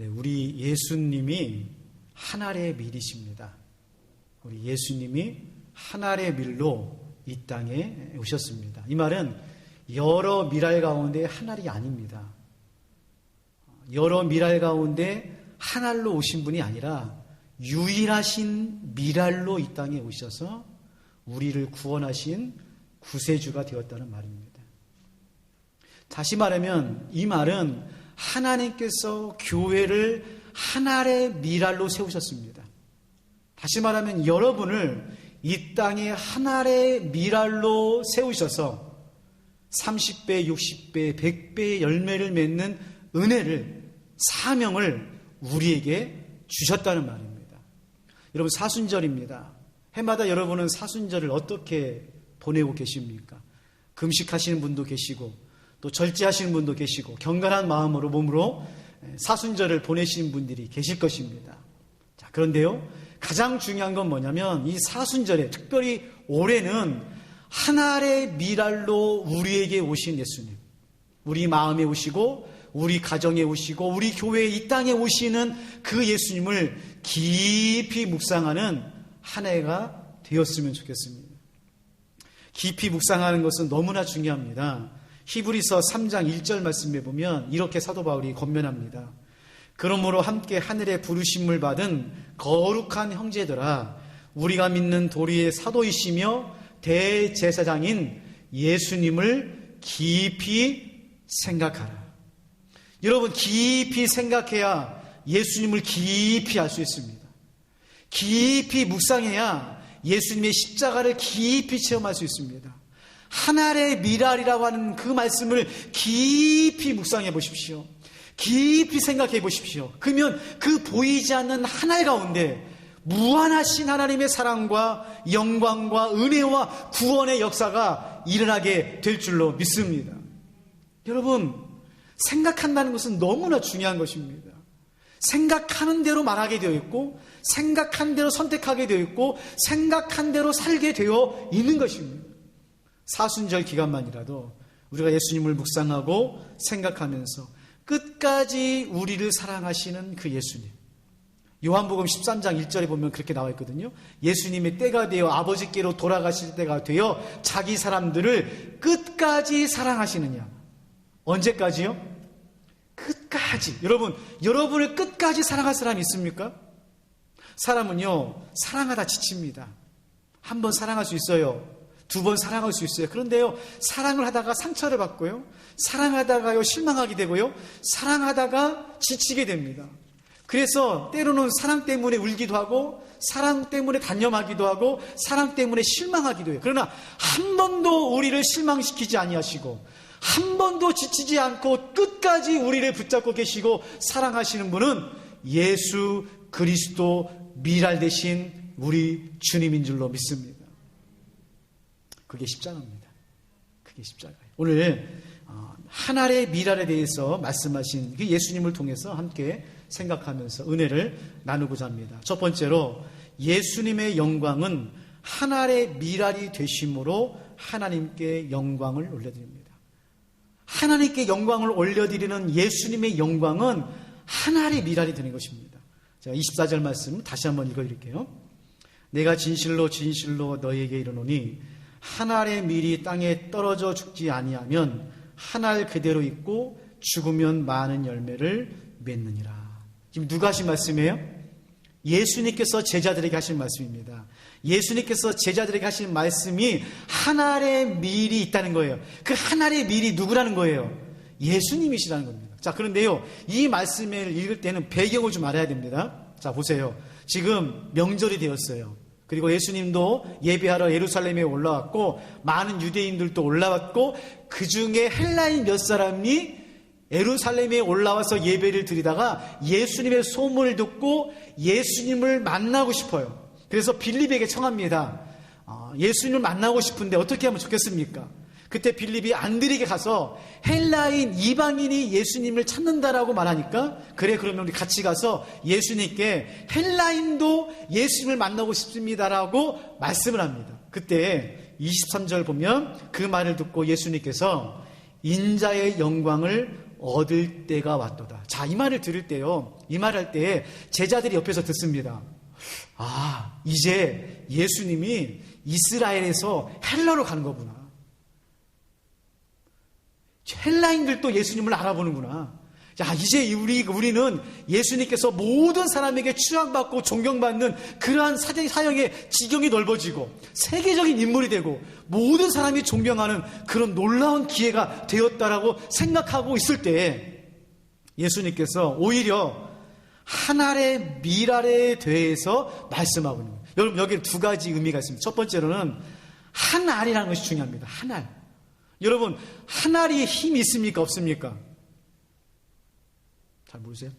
네, 우리 예수님이 하늘의 밀이십니다. 우리 예수님이 하늘의 밀로 이 땅에 오셨습니다. 이 말은 여러 밀알 가운데 하늘이 아닙니다. 여러 밀알 가운데 하늘로 오신 분이 아니라 유일하신 밀알로 이 땅에 오셔서 우리를 구원하신 구세주가 되었다는 말입니다. 다시 말하면 이 말은 하나님께서 교회를 하늘의 밀알로 세우셨습니다. 다시 말하면 여러분을 이 땅에 하늘의 밀알로 세우셔서 30배, 60배, 100배의 열매를 맺는 은혜를, 사명을 우리에게 주셨다는 말입니다. 여러분, 사순절입니다. 해마다 여러분은 사순절을 어떻게 보내고 계십니까? 금식하시는 분도 계시고 또 절제하시는 분도 계시고 경건한 마음으로 몸으로 사순절을 보내시는 분들이 계실 것입니다. 자, 그런데요, 가장 중요한 건 뭐냐면 이 사순절에, 특별히 올해는 하늘의 밀알로 우리에게 오신 예수님, 우리 마음에 오시고 우리 가정에 오시고 우리 교회 이 땅에 오시는 그 예수님을 깊이 묵상하는 한 해가 되었으면 좋겠습니다. 깊이 묵상하는 것은 너무나 중요합니다. 히브리서 3장 1절 말씀에 보면 이렇게 사도 바울이 권면합니다. 그러므로 함께 하늘의 부르심을 받은 거룩한 형제들아, 우리가 믿는 도리의 사도이시며 대제사장인 예수님을 깊이 생각하라. 여러분, 깊이 생각해야 예수님을 깊이 알 수 있습니다. 깊이 묵상해야 예수님의 십자가를 깊이 체험할 수 있습니다. 하늘의 밀알이라고 하는 그 말씀을 깊이 묵상해 보십시오. 깊이 생각해 보십시오. 그러면 그 보이지 않는 하늘 가운데 무한하신 하나님의 사랑과 영광과 은혜와 구원의 역사가 일어나게 될 줄로 믿습니다. 여러분, 생각한다는 것은 너무나 중요한 것입니다. 생각하는 대로 말하게 되어 있고, 생각한 대로 선택하게 되어 있고, 생각한 대로 살게 되어 있는 것입니다. 사순절 기간만이라도 우리가 예수님을 묵상하고 생각하면서 끝까지 우리를 사랑하시는 그 예수님, 요한복음 13장 1절에 보면 그렇게 나와 있거든요. 예수님의 때가 되어 아버지께로 돌아가실 때가 되어 자기 사람들을 끝까지 사랑하시느냐. 언제까지요? 끝까지. 여러분, 여러분을 끝까지 사랑할 사람이 있습니까? 사람은요, 사랑하다 지칩니다. 한 번 사랑할 수 있어요. 두 번 사랑할 수 있어요. 그런데요, 사랑을 하다가 상처를 받고요, 사랑하다가요 실망하게 되고요, 사랑하다가 지치게 됩니다. 그래서 때로는 사랑 때문에 울기도 하고, 사랑 때문에 단념하기도 하고, 사랑 때문에 실망하기도 해요. 그러나 한 번도 우리를 실망시키지 아니하시고, 한 번도 지치지 않고 끝까지 우리를 붙잡고 계시고 사랑하시는 분은 예수 그리스도 밀알 되신 우리 주님인 줄로 믿습니다. 그게 십자가입니다. 그게 십자가예요. 오늘 하늘의 밀알에 대해서 말씀하신 그 예수님을 통해서 함께 생각하면서 은혜를 나누고자 합니다. 첫 번째로, 예수님의 영광은 하늘의 밀알이 되심으로 하나님께 영광을 올려드립니다. 하나님께 영광을 올려드리는 예수님의 영광은 하늘의 밀알이 되는 것입니다. 제가 24절 말씀 다시 한번 읽어드릴게요. 내가 진실로 진실로 너희에게 이르노니 하늘의 밀이 땅에 떨어져 죽지 아니하면 하늘 그대로 있고 죽으면 많은 열매를 맺느니라. 지금 누가 하신 말씀이에요? 예수님께서 제자들에게 하신 말씀입니다. 예수님께서 제자들에게 하신 말씀이 하늘의 밀이 있다는 거예요. 그 하늘의 밀이 누구라는 거예요? 예수님이시라는 겁니다. 자, 그런데요, 이 말씀을 읽을 때는 배경을 좀 알아야 됩니다. 자, 보세요. 지금 명절이 되었어요. 그리고 예수님도 예배하러 예루살렘에 올라왔고, 많은 유대인들도 올라왔고, 그 중에 헬라인 몇 사람이 예루살렘에 올라와서 예배를 드리다가 예수님의 소문을 듣고 예수님을 만나고 싶어요. 그래서 빌립에게 청합니다. 예수님을 만나고 싶은데 어떻게 하면 좋겠습니까? 그때 빌립이 안드레에게 가서 헬라인 이방인이 예수님을 찾는다라고 말하니까, 그래, 그러면 우리 같이 가서 예수님께 헬라인도 예수님을 만나고 싶습니다라고 말씀을 합니다. 그때 23절 보면 그 말을 듣고 예수님께서 인자의 영광을 얻을 때가 왔도다. 자, 이 말을 들을 때요, 이 말할 때 제자들이 옆에서 듣습니다. 아, 이제 예수님이 이스라엘에서 헬라로 가는 거구나. 헬라인들도 예수님을 알아보는구나. 야, 이제 우리는 예수님께서 모든 사람에게 추앙받고 존경받는 그러한 사역의 지경이 넓어지고 세계적인 인물이 되고 모든 사람이 존경하는 그런 놀라운 기회가 되었다라고 생각하고 있을 때 예수님께서 오히려 한 알의 밀알에 대해서 말씀하고 있는 거예요. 여러분, 여기에 두 가지 의미가 있습니다. 첫 번째로는 한 알이라는 것이 중요합니다. 한 알. 여러분, 한 알이 힘이 있습니까? 없습니까? 잘 모르세요?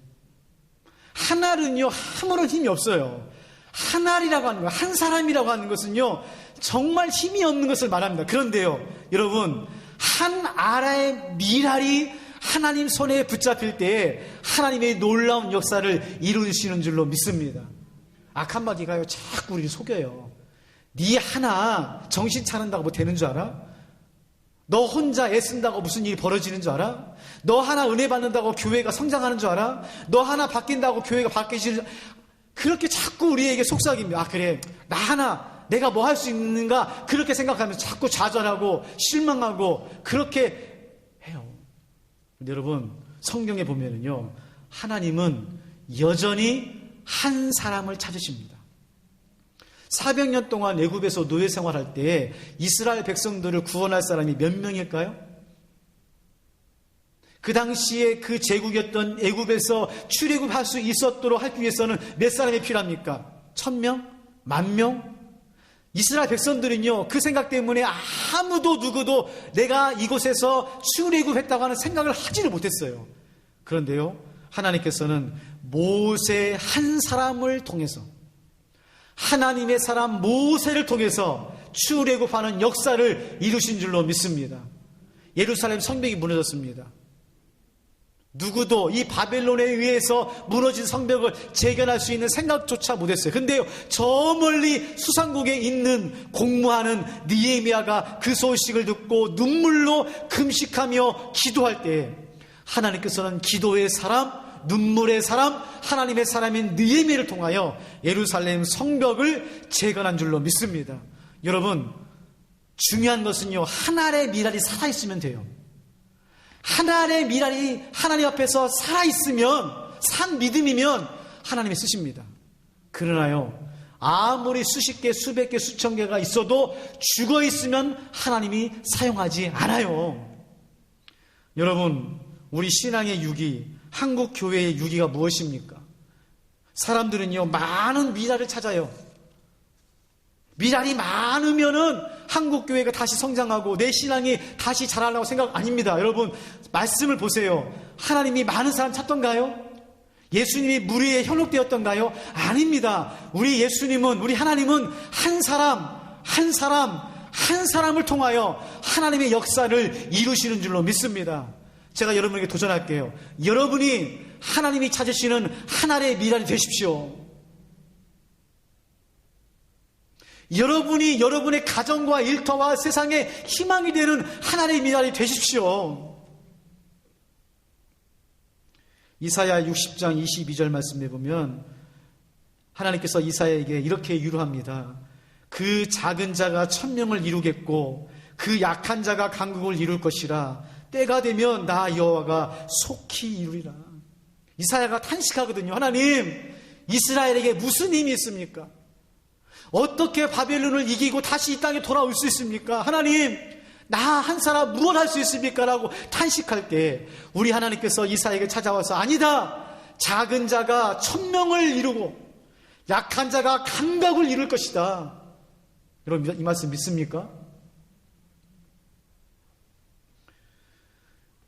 한 알은요, 아무런 힘이 없어요. 한 알이라고 하는 거, 한 사람이라고 하는 것은요, 정말 힘이 없는 것을 말합니다. 그런데요, 여러분, 한 알의 밀알이 하나님 손에 붙잡힐 때에 하나님의 놀라운 역사를 이루시는 줄로 믿습니다. 악한 마귀가요, 자꾸 우리를 속여요. 네 하나 정신 차린다고 뭐 되는 줄 알아? 너 혼자 애쓴다고 무슨 일이 벌어지는 줄 알아? 너 하나 은혜 받는다고 교회가 성장하는 줄 알아? 너 하나 바뀐다고 교회가 바뀌지는 줄 알아? 그렇게 자꾸 우리에게 속삭입니다. 아, 그래, 나 하나 내가 뭐 할 수 있는가 그렇게 생각하면서 자꾸 좌절하고 실망하고 그렇게 해요. 근데 여러분, 성경에 보면은요, 하나님은 여전히 한 사람을 찾으십니다. 400년 동안 애굽에서 노예 생활할 때 이스라엘 백성들을 구원할 사람이 몇 명일까요? 그 당시에 그 제국이었던 애굽에서 출애굽할 수 있었도록 하기 위해서는 몇 사람이 필요합니까? 1000명? 10,000명? 이스라엘 백성들은요, 그 생각 때문에 아무도 누구도 내가 이곳에서 출애굽했다고 하는 생각을 하지를 못했어요. 그런데요, 하나님께서는 모세 한 사람을 통해서, 하나님의 사람 모세를 통해서 출애굽하는 역사를 이루신 줄로 믿습니다. 예루살렘 성벽이 무너졌습니다. 누구도 이 바벨론에 의해서 무너진 성벽을 재건할 수 있는 생각조차 못했어요. 근데요, 저 멀리 수상국에 있는 공무하는 느헤미야가 그 소식을 듣고 눈물로 금식하며 기도할 때 하나님께서는 기도의 사람, 눈물의 사람, 하나님의 사람인 느헤미야를 통하여 예루살렘 성벽을 재건한 줄로 믿습니다. 여러분, 중요한 것은요, 한 알의 밀알이 살아있으면 돼요. 한 알의 밀알이 하나님 앞에서 살아있으면, 산 믿음이면 하나님이 쓰십니다. 그러나요, 아무리 수십 개, 수백 개, 수천 개가 있어도 죽어있으면 하나님이 사용하지 않아요. 여러분, 우리 신앙의 유기, 한국 교회의 유기가 무엇입니까? 사람들은요, 많은 밀알을 찾아요. 밀알이 많으면은 한국 교회가 다시 성장하고 내 신앙이 다시 자라려고 생각 아닙니다. 여러분, 말씀을 보세요. 하나님이 많은 사람 찾던가요? 예수님이 무리에 현혹되었던가요? 아닙니다. 우리 예수님은, 우리 하나님은 한 사람을 통하여 하나님의 역사를 이루시는 줄로 믿습니다. 제가 여러분에게 도전할게요. 여러분이 하나님이 찾으시는 한 알의 밀알이 되십시오. 여러분이 여러분의 가정과 일터와 세상에 희망이 되는 하나님의 밀알이 되십시오. 이사야 60장 22절 말씀에 보면 하나님께서 이사야에게 이렇게 유로합니다. 그 작은 자가 1000명을 이루겠고 그 약한 자가 강국을 이룰 것이라. 때가 되면 나 여호와가 속히 이루리라. 이사야가 탄식하거든요. 하나님, 이스라엘에게 무슨 힘이 있습니까? 어떻게 바벨론을 이기고 다시 이 땅에 돌아올 수 있습니까? 하나님, 나 한 사람 무엇 할 수 있습니까? 라고 탄식할 때 우리 하나님께서 이사야에게 찾아와서 아니다, 작은 자가 1000명을 이루고 약한 자가 강각을 이룰 것이다. 여러분, 이 말씀 믿습니까?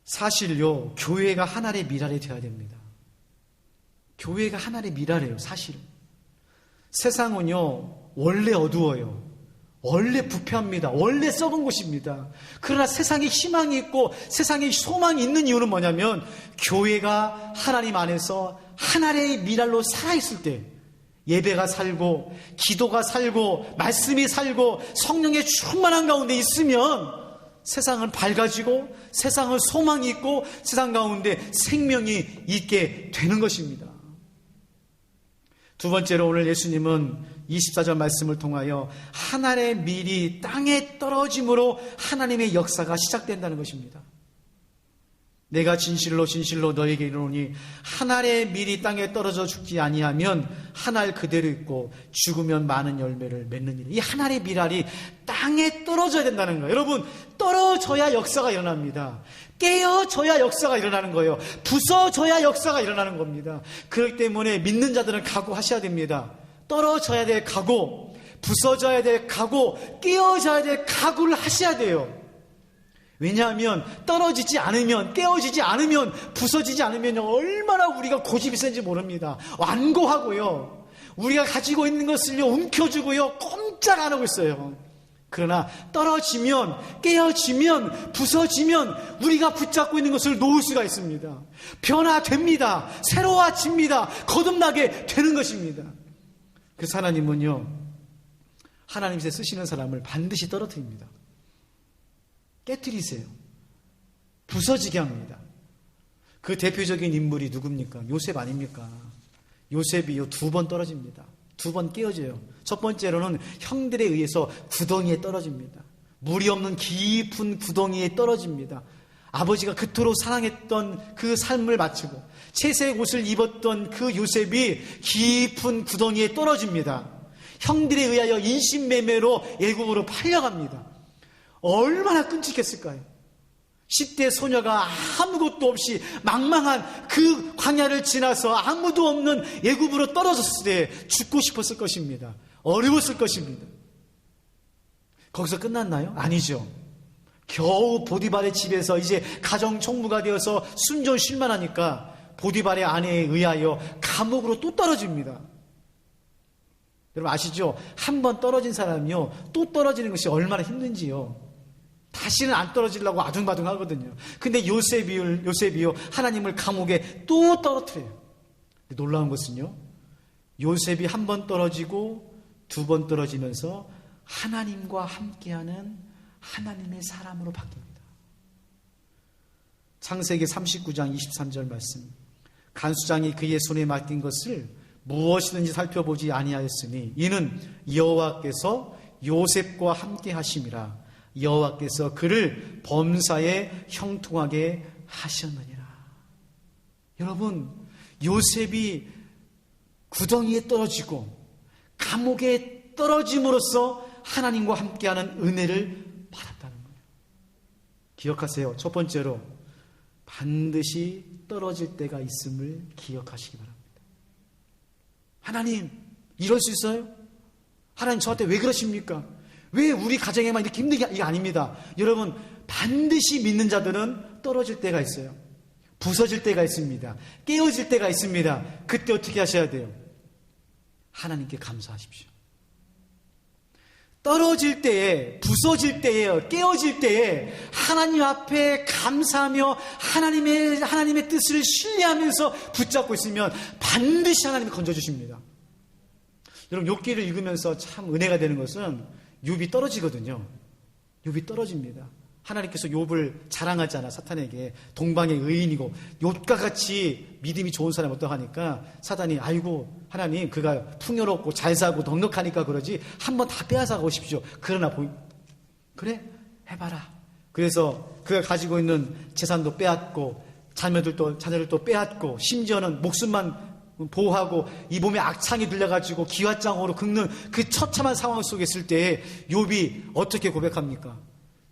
사실요, 교회가 하나의 밀알이 되어야 됩니다. 교회가 하나의 밀알이에요. 사실 세상은요, 원래 어두워요. 원래 부패합니다. 원래 썩은 곳입니다. 그러나 세상에 희망이 있고 세상에 소망이 있는 이유는 뭐냐면 교회가 하나님 안에서 하나의 밀알로 살아있을 때 예배가 살고 기도가 살고 말씀이 살고 성령의 충만한 가운데 있으면 세상은 밝아지고 세상은 소망이 있고 세상 가운데 생명이 있게 되는 것입니다. 두 번째로 오늘 예수님은 24절 말씀을 통하여 하늘의 밀이 땅에 떨어짐으로 하나님의 역사가 시작된다는 것입니다. 내가 진실로 진실로 너에게 이르노니 하늘의 밀이 땅에 떨어져 죽지 아니하면 하늘 그대로 있고 죽으면 많은 열매를 맺느니라. 이 하늘의 밀알이 땅에 떨어져야 된다는 거예요. 여러분, 떨어져야 역사가 일어납니다. 깨어져야 역사가 일어나는 거예요. 부서져야 역사가 일어나는 겁니다. 그렇기 때문에 믿는 자들은 각오하셔야 됩니다. 떨어져야 될 각오, 부서져야 될 각오, 깨어져야 될 각오를 하셔야 돼요. 왜냐하면 떨어지지 않으면, 깨어지지 않으면, 부서지지 않으면 얼마나 우리가 고집이 센지 모릅니다. 완고하고요, 우리가 가지고 있는 것을요 움켜쥐고요 꼼짝 안 하고 있어요. 그러나 떨어지면, 깨어지면, 부서지면 우리가 붙잡고 있는 것을 놓을 수가 있습니다. 변화됩니다. 새로워집니다. 거듭나게 되는 것입니다. 그래서 하나님은요, 하나님께서 쓰시는 사람을 반드시 떨어뜨립니다. 깨트리세요. 부서지게 합니다. 그 대표적인 인물이 누굽니까? 요셉 아닙니까? 요셉이요 2번 떨어집니다. 2번 깨어져요. 첫 번째로는 형들에 의해서 구덩이에 떨어집니다. 물이 없는 깊은 구덩이에 떨어집니다. 아버지가 그토록 사랑했던 그 삶을 마치고 채색 옷을 입었던 그 요셉이 깊은 구덩이에 떨어집니다. 형들에 의하여 인신매매로 애국으로 팔려갑니다. 얼마나 끔찍했을까요? 10대 소녀가 아무것도 없이 망망한 그 광야를 지나서 아무도 없는 애굽으로 떨어졌을 때 죽고 싶었을 것입니다. 어려웠을 것입니다. 거기서 끝났나요? 아니죠. 겨우 보디발의 집에서 이제 가정 총무가 되어서 순전 쉴만하니까 보디발의 아내에 의하여 감옥으로 또 떨어집니다. 여러분 아시죠? 한 번 떨어진 사람이요 또 떨어지는 것이 얼마나 힘든지요. 다시는 안 떨어지려고 아둥바둥 하거든요. 근데 요셉이요 하나님을 감옥에 또 떨어뜨려요. 놀라운 것은요, 요셉이 1번 떨어지고 2번 떨어지면서 하나님과 함께하는 하나님의 사람으로 바뀝니다. 창세기 39장 23절 말씀. 간수장이 그의 손에 맡긴 것을 무엇이든지 살펴보지 아니하였으니 이는 여호와께서 요셉과 함께 하심이라. 여호와께서 그를 범사에 형통하게 하셨느니라. 여러분, 요셉이 구덩이에 떨어지고 감옥에 떨어짐으로써 하나님과 함께하는 은혜를 받았다는 거예요. 기억하세요. 첫 번째로 반드시 떨어질 때가 있음을 기억하시기 바랍니다. 하나님, 이럴 수 있어요? 하나님 저한테 왜 그러십니까? 왜 우리 가정에만 이렇게 힘들게? 이게 아닙니다. 여러분, 반드시 믿는 자들은 떨어질 때가 있어요. 부서질 때가 있습니다. 깨어질 때가 있습니다. 그때 어떻게 하셔야 돼요? 하나님께 감사하십시오. 떨어질 때에, 부서질 때에, 깨어질 때에 하나님 앞에 감사하며 하나님의 뜻을 신뢰하면서 붙잡고 있으면 반드시 하나님이 건져주십니다. 여러분, 욥기를 읽으면서 참 은혜가 되는 것은 욥이 떨어지거든요. 욥이 떨어집니다. 하나님께서 욥을 자랑하잖아, 사탄에게. 동방의 의인이고 욥과 같이 믿음이 좋은 사람이 어떠 하니까 사단이 아이고 하나님 그가 풍요롭고 잘 사고 넉넉하니까 그러지 한번 다 빼앗아 가십시오. 그러나 그래? 해봐라. 그래서 그가 가지고 있는 재산도 빼앗고 자녀들도 빼앗고 심지어는 목숨만 보호하고 이 몸에 악창이 들려가지고 기왓장으로 긁는 그 처참한 상황 속에 있을 때 욥이 어떻게 고백합니까?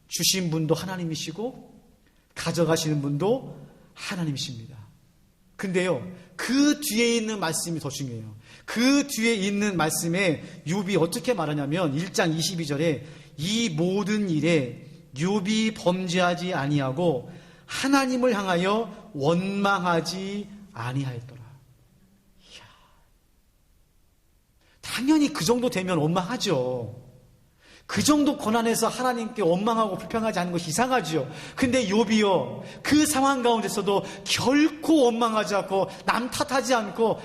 주신 분도 하나님이시고 가져가시는 분도 하나님이십니다. 근데요, 그 뒤에 있는 말씀이 더 중요해요. 그 뒤에 있는 말씀에 욥이 어떻게 말하냐면 1장 22절에 이 모든 일에 욥이 범죄하지 아니하고 하나님을 향하여 원망하지 아니하였더라. 이야. 당연히 그 정도 되면 원망하죠. 그 정도 고난에서 하나님께 원망하고 불평하지 않는 것이 이상하죠. 근데 욥이요, 그 상황 가운데서도 결코 원망하지 않고 남 탓하지 않고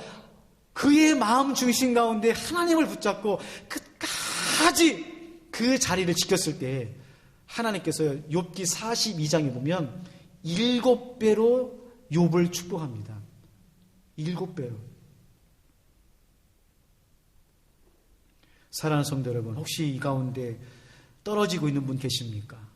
그의 마음 중심 가운데 하나님을 붙잡고 끝까지 그 자리를 지켰을 때 하나님께서 욥기 42장에 보면 7배로 욥을 축복합니다. 7배로. 사랑하는 성도 여러분, 혹시 이 가운데 떨어지고 있는 분 계십니까?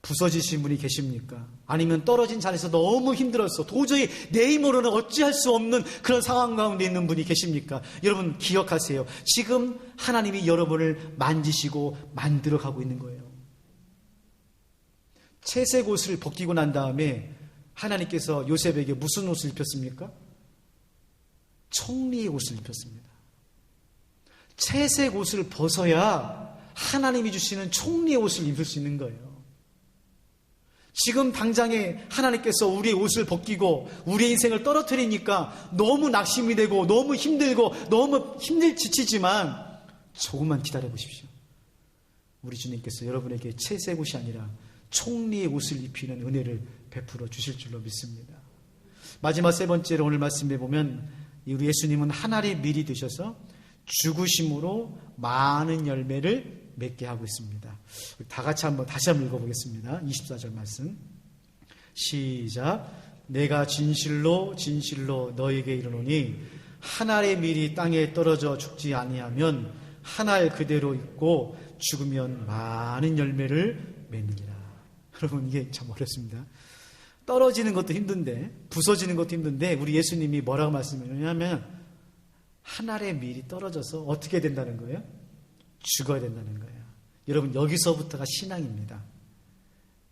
부서지신 분이 계십니까? 아니면 떨어진 자리에서 너무 힘들었어. 도저히 내 힘으로는 어찌할 수 없는 그런 상황 가운데 있는 분이 계십니까? 여러분 기억하세요. 지금 하나님이 여러분을 만지시고 만들어 가고 있는 거예요. 채색 옷을 벗기고 난 다음에 하나님께서 요셉에게 무슨 옷을 입혔습니까? 청리의 옷을 입혔습니다. 채색 옷을 벗어야 하나님이 주시는 청리의 옷을 입을 수 있는 거예요. 지금 당장에 하나님께서 우리의 옷을 벗기고 우리의 인생을 떨어뜨리니까 너무 낙심이 되고 너무 힘들고 너무 지치지만 조금만 기다려 보십시오. 우리 주님께서 여러분에게 채색 옷이 아니라 총리의 옷을 입히는 은혜를 베풀어 주실 줄로 믿습니다. 마지막 세 번째로 오늘 말씀해 보면 우리 예수님은 한 알의 밀이 되셔서 죽으심으로 많은 열매를 맺게 하고 있습니다. 다 같이 다시 한번 읽어보겠습니다. 24절 말씀 시작. 내가 진실로 진실로 너에게 이르노니 한 알의 밀이 땅에 떨어져 죽지 아니하면 한 알 그대로 있고 죽으면 많은 열매를 맺느니라. 여러분 이게 참 어렵습니다. 떨어지는 것도 힘든데 부서지는 것도 힘든데 우리 예수님이 뭐라고 말씀하냐면 한 알의 밀이 떨어져서 어떻게 된다는 거예요? 죽어야 된다는 거예요. 여러분 여기서부터가 신앙입니다.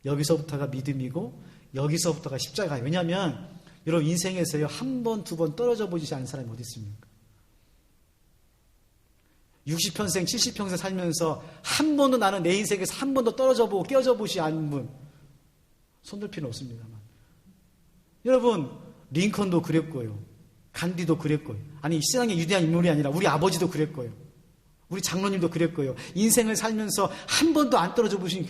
여기서부터가 믿음이고 여기서부터가 십자가예요. 왜냐하면 여러분 인생에서요 한 번, 두 번 떨어져 보지 않은 사람이 어디 있습니까? 60평생, 70평생 살면서 한 번도 나는 내 인생에서 한 번도 떨어져 보고 깨어져 보지 않은 분 손들 필요는 없습니다만 여러분 링컨도 그랬고요. 간디도 그랬고요. 아니 신앙의 위대한 인물이 아니라 우리 아버지도 그랬고요. 우리 장로님도 그랬고요. 인생을 살면서 한 번도 안 떨어져 보신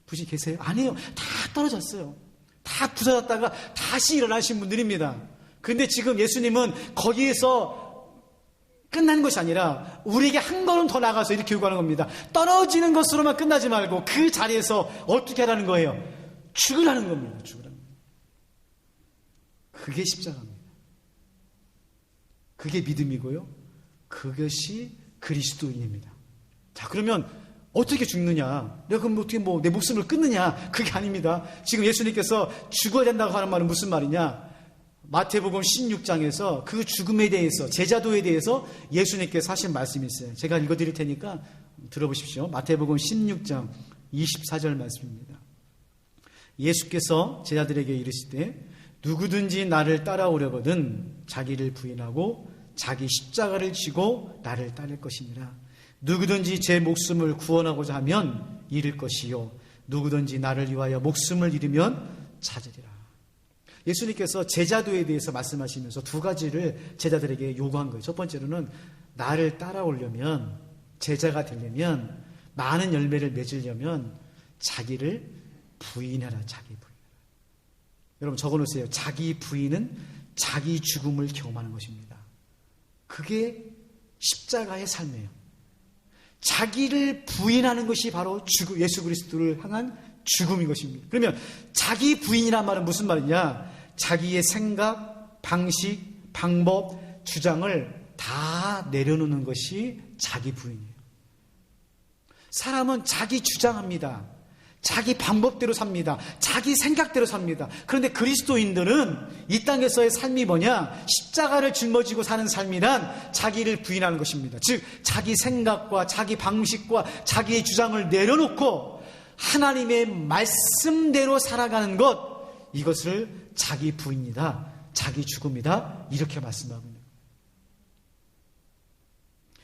분이 계세요? 아니에요. 다 떨어졌어요. 다 부서졌다가 다시 일어나신 분들입니다. 그런데 지금 예수님은 거기에서 끝나는 것이 아니라 우리에게 한 걸음 더 나가서 이렇게 요구하는 겁니다. 떨어지는 것으로만 끝나지 말고 그 자리에서 어떻게 하라는 거예요? 죽으라는 겁니다. 죽으라는 겁니다. 그게 십자가입니다. 그게 믿음이고요. 그것이 그리스도인입니다. 자, 그러면 어떻게 죽느냐? 내가 그럼 어떻게 내 목숨을 끊느냐? 그게 아닙니다. 지금 예수님께서 죽어야 된다고 하는 말은 무슨 말이냐? 마태복음 16장에서 그 죽음에 대해서 제자도에 대해서 예수님께서 하신 말씀이 있어요. 제가 읽어드릴 테니까 들어보십시오. 마태복음 16장 24절 말씀입니다. 예수께서 제자들에게 이르시되 누구든지 나를 따라오려거든 자기를 부인하고 자기 십자가를 지고 나를 따를 것이니라. 누구든지 제 목숨을 구원하고자 하면 잃을 것이요 누구든지 나를 위하여 목숨을 잃으면 찾으리라. 예수님께서 제자도에 대해서 말씀하시면서 두 가지를 제자들에게 요구한 거예요. 첫 번째로는 나를 따라오려면 제자가 되려면 많은 열매를 맺으려면 자기를 부인하라. 자기 부인. 여러분 적어놓으세요. 자기 부인은 자기 죽음을 경험하는 것입니다. 그게 십자가의 삶이에요. 자기를 부인하는 것이 바로 예수 그리스도를 향한 죽음인 것입니다. 그러면 자기 부인이란 말은 무슨 말이냐? 자기의 생각, 방식, 방법, 주장을 다 내려놓는 것이 자기 부인이에요. 사람은 자기 주장합니다. 자기 방법대로 삽니다. 자기 생각대로 삽니다. 그런데 그리스도인들은 이 땅에서의 삶이 뭐냐? 십자가를 짊어지고 사는 삶이란 자기를 부인하는 것입니다. 즉 자기 생각과 자기 방식과 자기의 주장을 내려놓고 하나님의 말씀대로 살아가는 것, 이것을 자기 부인이다, 자기 죽음이다, 이렇게 말씀하거든요.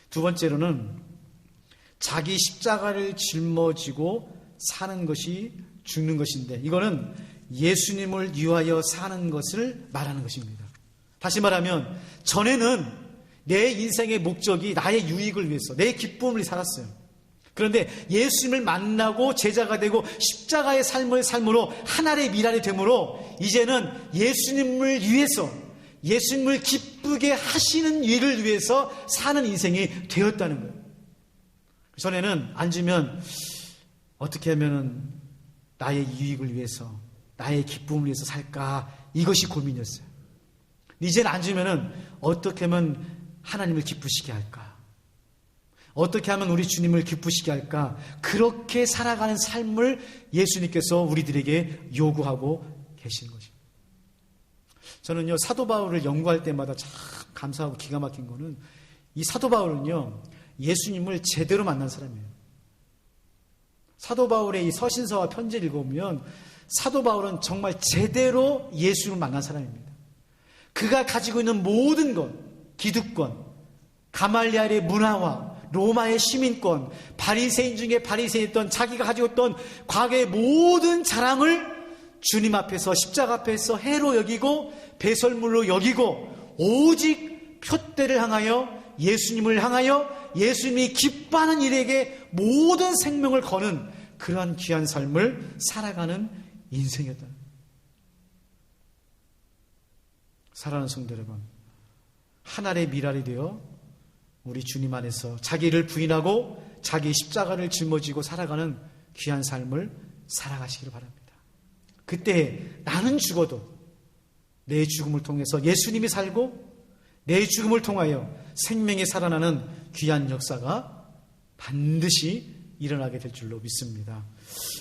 두 번째로는 자기 십자가를 짊어지고 사는 것이 죽는 것인데, 이거는 예수님을 위하여 사는 것을 말하는 것입니다. 다시 말하면 전에는 내 인생의 목적이 나의 유익을 위해서, 내 기쁨을 위해 살았어요. 그런데 예수님을 만나고 제자가 되고 십자가의 삶을 삶으로 하나의 미랄이 되므로 이제는 예수님을 위해서, 예수님을 기쁘게 하시는 일을 위해서 사는 인생이 되었다는 거예요. 전에는 앉으면 어떻게 하면 나의 유익을 위해서, 나의 기쁨을 위해서 살까? 이것이 고민이었어요. 이제는 앉으면은 어떻게 하면 하나님을 기쁘시게 할까? 어떻게 하면 우리 주님을 기쁘시게 할까? 그렇게 살아가는 삶을 예수님께서 우리들에게 요구하고 계시는 것입니다. 저는요, 사도 바울을 연구할 때마다 참 감사하고 기가 막힌 거는, 이 사도 바울은요, 예수님을 제대로 만난 사람이에요. 사도 바울의 이 서신서와 편지를 읽어보면 사도 바울은 정말 제대로 예수를 만난 사람입니다. 그가 가지고 있는 모든 것, 기득권, 가말리엘의 문화와 로마의 시민권, 바리새인 중에 바리새인이었던 자기가 가지고 있던 과거의 모든 자랑을 주님 앞에서, 십자가 앞에서 해로 여기고 배설물로 여기고 오직 표대를 향하여, 예수님을 향하여, 예수님이 기뻐하는 일에게 모든 생명을 거는 그러한 귀한 삶을 살아가는 인생이었다. 사랑하는 성도 여러분, 하나의 미랄이 되어 우리 주님 안에서 자기를 부인하고 자기 십자가를 짊어지고 살아가는 귀한 삶을 살아가시기를 바랍니다. 그때 나는 죽어도 내 죽음을 통해서 예수님이 살고 내 죽음을 통하여 생명이 살아나는 귀한 역사가 반드시 일어나게 될 줄로 믿습니다.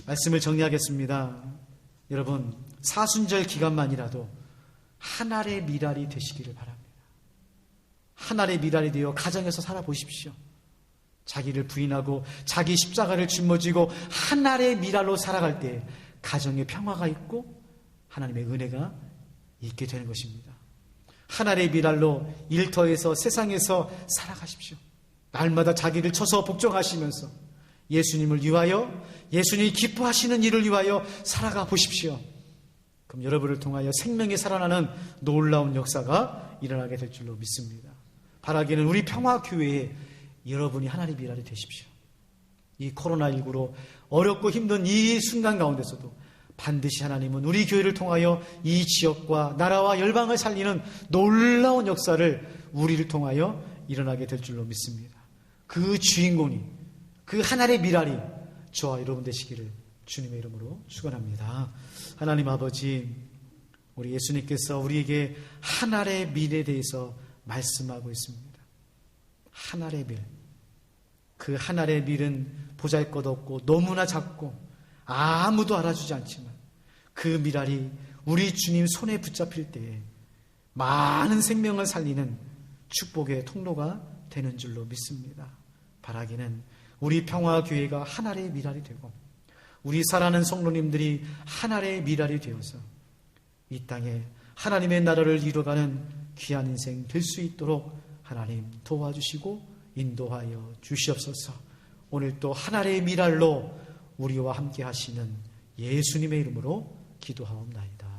말씀을 정리하겠습니다. 여러분, 사순절 기간만이라도 한 알의 미랄이 되시기를 바랍니다. 한 알의 미랄이 되어 가정에서 살아보십시오. 자기를 부인하고 자기 십자가를 짊어지고 한 알의 미랄로 살아갈 때 가정에 평화가 있고 하나님의 은혜가 있게 되는 것입니다. 한 알의 미랄로 일터에서, 세상에서 살아가십시오. 날마다 자기를 쳐서 복종하시면서 예수님을 위하여, 예수님이 기뻐하시는 일을 위하여 살아가 보십시오. 그럼 여러분을 통하여 생명이 살아나는 놀라운 역사가 일어나게 될 줄로 믿습니다. 바라기는 우리 평화교회에 여러분이 하나님의 미랄이 되십시오. 이 코로나19로 어렵고 힘든 이 순간 가운데서도 반드시 하나님은 우리 교회를 통하여 이 지역과 나라와 열방을 살리는 놀라운 역사를 우리를 통하여 일어나게 될 줄로 믿습니다. 그 주인공이, 그 하나님의 미랄이 저와 여러분 되시기를 주님의 이름으로 축원합니다. 하나님 아버지, 우리 예수님께서 우리에게 하나님의 밀에 대해서 말씀하고 있습니다. 하나님의 밀. 그 하나님의 밀은 보잘것없고 너무나 작고 아무도 알아주지 않지만 그 밀알이 우리 주님 손에 붙잡힐 때에 많은 생명을 살리는 축복의 통로가 되는 줄로 믿습니다. 바라기는 우리 평화교회가 하나의 밀알이 되고 우리 사랑하는 성도님들이 하나의 밀알이 되어서 이 땅에 하나님의 나라를 이루어가는 귀한 인생 될 수 있도록 하나님 도와주시고 인도하여 주시옵소서. 오늘 또 하나의 밀알로 우리와 함께 하시는 예수님의 이름으로 기도하옵나이다.